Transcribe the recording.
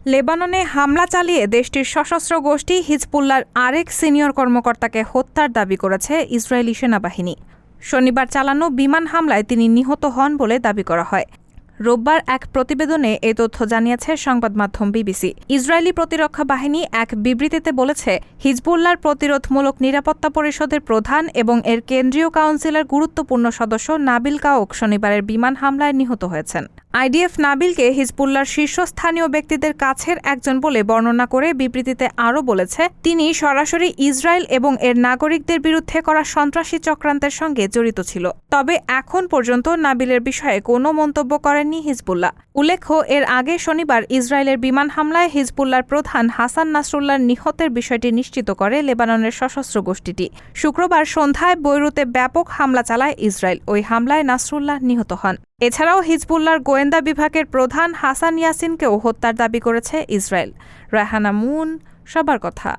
লেবাননে হামলা চালিয়ে দেশটির সশস্ত্র গোষ্ঠী হিজবুল্লাহর আরেক সিনিয়র কর্মকর্তাকে হত্যার দাবি করেছে ইসরায়েলি সেনাবাহিনী। শনিবার চালানো বিমান হামলায় তিনি নিহত হন বলে দাবি করা হয়। রোববার এক প্রতিবেদনে এই তথ্য জানিয়েছে সংবাদমাধ্যম বিবিসি। ইসরায়েলি প্রতিরক্ষা বাহিনী এক বিবৃতিতে বলেছে, হিজবুল্লাহর প্রতিরোধমূলক নিরাপত্তা পরিষদের প্রধান এবং এর কেন্দ্রীয় কাউন্সিলের গুরুত্বপূর্ণ সদস্য নাবিল কাওক শনিবারের বিমান হামলায় নিহত হয়েছেন। আইডিএফ নাবিলকে হিজবুল্লাহর শীর্ষস্থানীয় ব্যক্তিদের কাছের একজন বলে বর্ণনা করে বিবৃতিতে আরও বলেছে, তিনি সরাসরি ইসরায়েল এবং এর নাগরিকদের বিরুদ্ধে করা সন্ত্রাসী চক্রান্তের সঙ্গে জড়িত ছিল। তবে এখন পর্যন্ত নাবিলের বিষয়ে কোনো মন্তব্য করেননি হিজবুল্লাহ। উল্লেখ্য, এর আগে শনিবার ইসরায়েলের বিমান হামলায় হিজবুল্লাহর প্রধান হাসান নাসরুল্লাহর নিহতের বিষয়টি নিশ্চিত করে লেবাননের সশস্ত্র গোষ্ঠীটি। শুক্রবার সন্ধ্যায় বৈরুতে ব্যাপক হামলা চালায় ইসরায়েল। ওই হামলায় নাসরুল্লাহ নিহত হন। এছাড়াও হিজবুল্লাহর গোয়েন্দা বিভাগের প্রধান হাসান ইয়াসিনকেও হত্যার দাবি করেছে ইসরায়েল। রায়হানা মুন, সবার কথা।